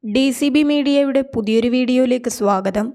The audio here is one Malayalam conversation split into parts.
DCB മീഡിയയുടെ പുതിയൊരു വീഡിയോയിലേക്ക് സ്വാഗതം.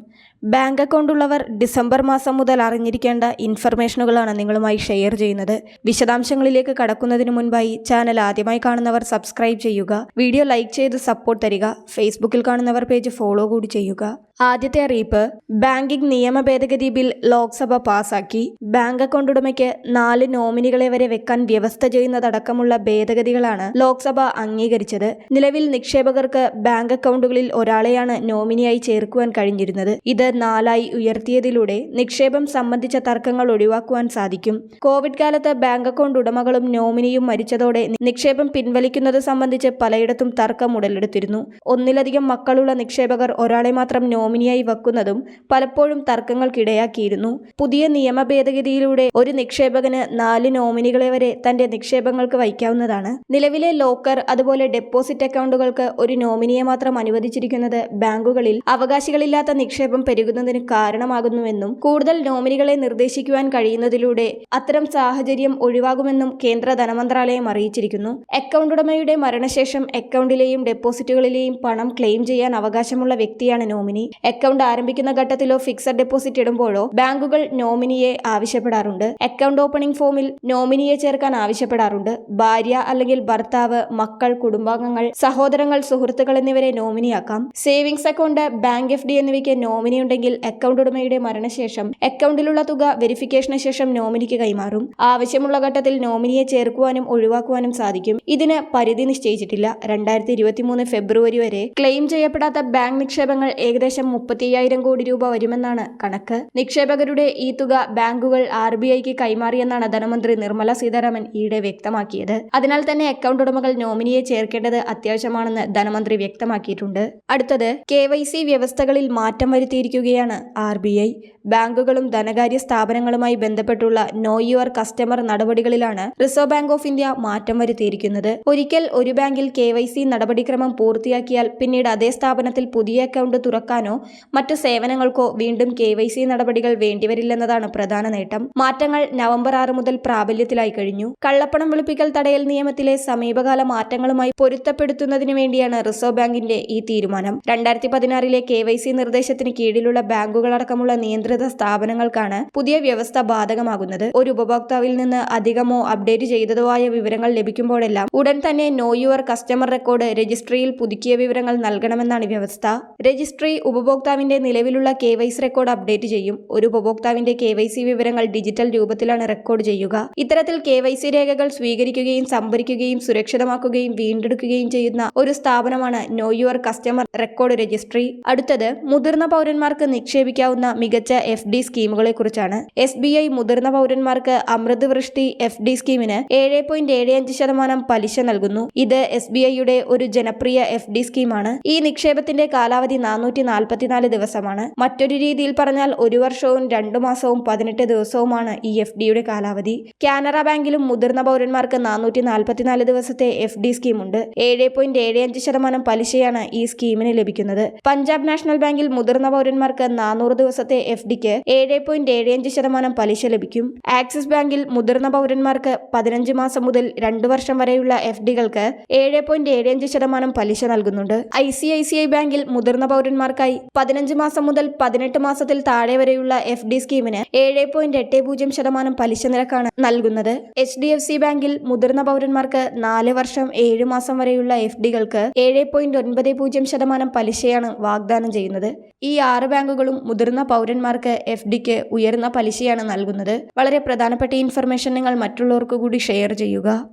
ബാങ്ക് അക്കൗണ്ട് ഉള്ളവർ ഡിസംബർ മാസം മുതൽ അറിഞ്ഞിരിക്കേണ്ട ഇൻഫർമേഷനുകളാണ് നിങ്ങളുമായി ഷെയർ ചെയ്യുന്നത്. വിശദാംശങ്ങളിലേക്ക് കടക്കുന്നതിന് മുൻപായി ചാനൽ ആദ്യമായി കാണുന്നവർ സബ്സ്ക്രൈബ് ചെയ്യുക, വീഡിയോ ലൈക്ക് ചെയ്ത് സപ്പോർട്ട് തരിക, ഫേസ്ബുക്കിൽ കാണുന്നവർ പേജ് ഫോളോ കൂടി ചെയ്യുക. ആദ്യത്തെ അറിയിപ്പ്, ബാങ്കിംഗ് നിയമ ഭേദഗതി ബിൽ ലോക്സഭ പാസാക്കി. ബാങ്ക് അക്കൗണ്ട് ഉടമയ്ക്ക് 4 നോമിനികളെ വരെ വെക്കാൻ വ്യവസ്ഥ ചെയ്യുന്നതടക്കമുള്ള ഭേദഗതികളാണ് ലോക്സഭ അംഗീകരിച്ചത്. നിലവിൽ നിക്ഷേപകർക്ക് ബാങ്ക് അക്കൗണ്ടുകളിൽ ഒരാളെയാണ് നോമിനിയായി ചേർക്കുവാൻ കഴിഞ്ഞിരുന്നത്. ഇത് 4 ഉയർത്തിയതിലൂടെ നിക്ഷേപം സംബന്ധിച്ച തർക്കങ്ങൾ ഒഴിവാക്കുവാൻ സാധിക്കും. കോവിഡ് കാലത്ത് ബാങ്ക് അക്കൗണ്ട് ഉടമകളും നോമിനിയും മരിച്ചതോടെ നിക്ഷേപം പിൻവലിക്കുന്നത് സംബന്ധിച്ച് പലയിടത്തും തർക്കം ഉടലെടുത്തിരുന്നു. ഒന്നിലധികം മക്കളുള്ള നിക്ഷേപകർ ഒരാളെ മാത്രം നോമിനിയായി വെക്കുന്നതും പലപ്പോഴും തർക്കങ്ങൾക്കിടയാക്കിയിരുന്നു. പുതിയ നിയമ ഭേദഗതിയിലൂടെ ഒരു നിക്ഷേപകന് 4 നോമിനികളെ വരെ തന്റെ നിക്ഷേപങ്ങൾക്ക് വയ്ക്കാവുന്നതാണ്. നിലവിലെ ലോക്കർ അതുപോലെ ഡെപ്പോസിറ്റ് അക്കൗണ്ടുകൾക്ക് ഒരു നോമിനിയെ മാത്രം അനുവദിച്ചിരിക്കുന്നത് ബാങ്കുകളിൽ അവകാശികളില്ലാത്ത നിക്ഷേപം പെരുകുന്നതിന് കാരണമാകുന്നുവെന്നും കൂടുതൽ നോമിനികളെ നിർദ്ദേശിക്കുവാൻ കഴിയുന്നതിലൂടെ അത്തരം സാഹചര്യം ഒഴിവാകുമെന്നും കേന്ദ്ര ധനമന്ത്രാലയം അറിയിച്ചിരിക്കുന്നു. അക്കൗണ്ട് ഉടമയുടെ മരണശേഷം അക്കൗണ്ടിലെയും ഡെപ്പോസിറ്റുകളിലെയും പണം ക്ലെയിം ചെയ്യാൻ അവകാശമുള്ള വ്യക്തിയാണ് നോമിനി. അക്കൗണ്ട് ആരംഭിക്കുന്ന ഘട്ടത്തിലോ ഫിക്സഡ് ഡെപ്പോസിറ്റ് ഇടുമ്പോഴോ ബാങ്കുകൾ നോമിനിയെ ആവശ്യപ്പെടാറുണ്ട്. അക്കൗണ്ട് ഓപ്പണിംഗ് ഫോമിൽ നോമിനിയെ ചേർക്കാൻ ആവശ്യപ്പെടാറുണ്ട്. ഭാര്യ അല്ലെങ്കിൽ ഭർത്താവ്, മക്കൾ, കുടുംബാംഗങ്ങൾ, സഹോദരങ്ങൾ, സുഹൃത്തുക്കൾ എന്നിവരെ നോമിനിയാക്കാം. സേവിങ്സ് അക്കൗണ്ട്, ബാങ്ക് FD എന്നിവയ്ക്ക് നോമിനി ഉണ്ടെങ്കിൽ അക്കൗണ്ട് ഉടമയുടെ മരണശേഷം അക്കൗണ്ടിലുള്ള തുക വെരിഫിക്കേഷന് ശേഷം നോമിനിക്ക് കൈമാറും. ആവശ്യമുള്ള ഘട്ടത്തിൽ നോമിനിയെ ചേർക്കുവാനും ഒഴിവാക്കുവാനും സാധിക്കും. ഇതിന് പരിധി നിശ്ചയിച്ചിട്ടില്ല. 2023 ഫെബ്രുവരി വരെ ക്ലെയിം ചെയ്യപ്പെടാത്ത ബാങ്ക് നിക്ഷേപങ്ങൾ ഏകദേശം 35,000 കോടി രൂപ വരുമെന്നാണ് കണക്ക്. നിക്ഷേപകരുടെ ഈ തുക ബാങ്കുകൾ RBIക്ക് കൈമാറിയെന്നാണ് ധനമന്ത്രി നിർമ്മല സീതാരാമൻ ഈയിടെ വ്യക്തമാക്കിയത്. അതിനാൽ തന്നെ അക്കൗണ്ട് ഉടമകൾ നോമിനിയെ ചേർക്കേണ്ടത് അത്യാവശ്യമാണെന്ന് ധനമന്ത്രി വ്യക്തമാക്കിയിട്ടുണ്ട്. അടുത്തത്, KYC വ്യവസ്ഥകളിൽ മാറ്റം വരുത്തിയിരിക്കുകയാണ് RBI. ബാങ്കുകളും ധനകാര്യ സ്ഥാപനങ്ങളുമായി ബന്ധപ്പെട്ടുള്ള നോ യുവർ കസ്റ്റമർ നടപടികളിലാണ് റിസർവ് ബാങ്ക് ഓഫ് ഇന്ത്യ മാറ്റം വരുത്തിയിരിക്കുന്നത്. ഒരിക്കൽ ഒരു ബാങ്കിൽ KYC നടപടിക്രമം പൂർത്തിയാക്കിയാൽ പിന്നീട് അതേ സ്ഥാപനത്തിൽ പുതിയ അക്കൗണ്ട് തുറക്കാനോ മറ്റു സേവനങ്ങൾക്കോ വീണ്ടും KYC നടപടികൾ വേണ്ടിവരില്ലെന്നതാണ് പ്രധാന നേട്ടം. മാറ്റങ്ങൾ നവംബർ 6 മുതൽ പ്രാബല്യത്തിലായി കഴിഞ്ഞു. കള്ളപ്പണം വെളുപ്പിക്കൽ തടയൽ നിയമത്തിലെ സമീപകാല മാറ്റങ്ങളുമായി പൊരുത്തപ്പെടുത്തുന്നതിനു വേണ്ടിയാണ് റിസർവ് ബാങ്കിന്റെ ഈ തീരുമാനം. 2016 KYC നിർദ്ദേശത്തിന് കീഴിലുള്ള ബാങ്കുകളടക്കമുള്ള നിയന്ത്രിത സ്ഥാപനങ്ങൾക്കാണ് പുതിയ വ്യവസ്ഥ ബാധകമാകുന്നത്. ഒരു ഉപഭോക്താവിൽ നിന്ന് അധികമോ അപ്ഡേറ്റ് ചെയ്തതോ ആയ വിവരങ്ങൾ ലഭിക്കുമ്പോഴെല്ലാം ഉടൻ തന്നെ നോ യുവർ കസ്റ്റമർ റെക്കോർഡ് രജിസ്ട്രിയിൽ പുതുക്കിയ വിവരങ്ങൾ നൽകണമെന്നാണ് വ്യവസ്ഥ. രജിസ്ട്രി ഉപഭോക്താവിന്റെ നിലവിലുള്ള KYC റെക്കോർഡ് അപ്ഡേറ്റ് ചെയ്യും. ഒരു ഉപഭോക്താവിന്റെ KYC വിവരങ്ങൾ ഡിജിറ്റൽ രൂപത്തിലാണ് റെക്കോർഡ് ചെയ്യുക. ഇത്തരത്തിൽ KYC രേഖകൾ സ്വീകരിക്കുകയും സംഭരിക്കുകയും സുരക്ഷിതമാക്കുകയും വീണ്ടെടുക്കുകയും ചെയ്യുന്ന ഒരു സ്ഥാപനമാണ് no your customer record registry. അടുത്തത്, മുതിർന്ന പൗരന്മാർക്ക് നിക്ഷേപിക്കാവുന്ന മികച്ച FD സ്കീമുകളെ കുറിച്ചാണ്. SBI മുതിർന്ന പൗരന്മാർക്ക് അമൃത് വൃഷ്ടി FD സ്കീമിന് 7.75% പലിശ നൽകുന്നു. ഇത് SBIയുടെ ഒരു ജനപ്രിയ FD സ്കീമാണ്. ഈ നിക്ഷേപത്തിന്റെ കാലാവധി 444 ദിവസമാണ്. മറ്റൊരു രീതിയിൽ പറഞ്ഞാൽ 1 വർഷവും 2 മാസവും 18 ദിവസവുമാണ് ഈ FDയുടെ കാലാവധി. കാനറ ബാങ്കിലും മുതിർന്ന പൗരന്മാർക്ക് 444 ദിവസത്തെ FD സ്കീമുണ്ട്. 7.75% പലിശയാണ് ഈ സ്കീമിന് ലഭിക്കുന്നത്. പഞ്ചാബ് നാഷണൽ ബാങ്കിൽ മുതിർന്ന പൗരന്മാർക്ക് 400 ദിവസത്തെ FDക്ക് 7.75% പലിശ ലഭിക്കും. ആക്സിസ് ബാങ്കിൽ മുതിർന്ന പൗരന്മാർക്ക് 15 മാസം മുതൽ 2 വർഷം വരെയുള്ള FDകൾക്ക് 7.75% പലിശ നൽകുന്നുണ്ട്. ICICI ബാങ്കിൽ മുതിർന്ന പൗരന്മാർക്കായി 15 മാസം മുതൽ 18 മാസത്തിൽ താഴെ വരെയുള്ള FD സ്കീമിന് 7.80% പലിശ നിരക്കാണ് നൽകുന്നത്. HDFC ബാങ്കിൽ മുതിർന്ന പൗരന്മാർക്ക് 4 വർഷം 7 മാസം വരെയുള്ള FDകൾക്ക് 7.90% പലിശയാണ് വാഗ്ദാനം ചെയ്യുന്നത്. ഈ 6 ബാങ്കുകളും മുതിർന്ന പൗരന്മാർക്ക് FDക്ക് ഉയർന്ന പലിശയാണ് നൽകുന്നത്. വളരെ പ്രധാനപ്പെട്ട ഇൻഫർമേഷൻ നിങ്ങൾ മറ്റുള്ളവർക്ക് കൂടി ഷെയർ ചെയ്യുക.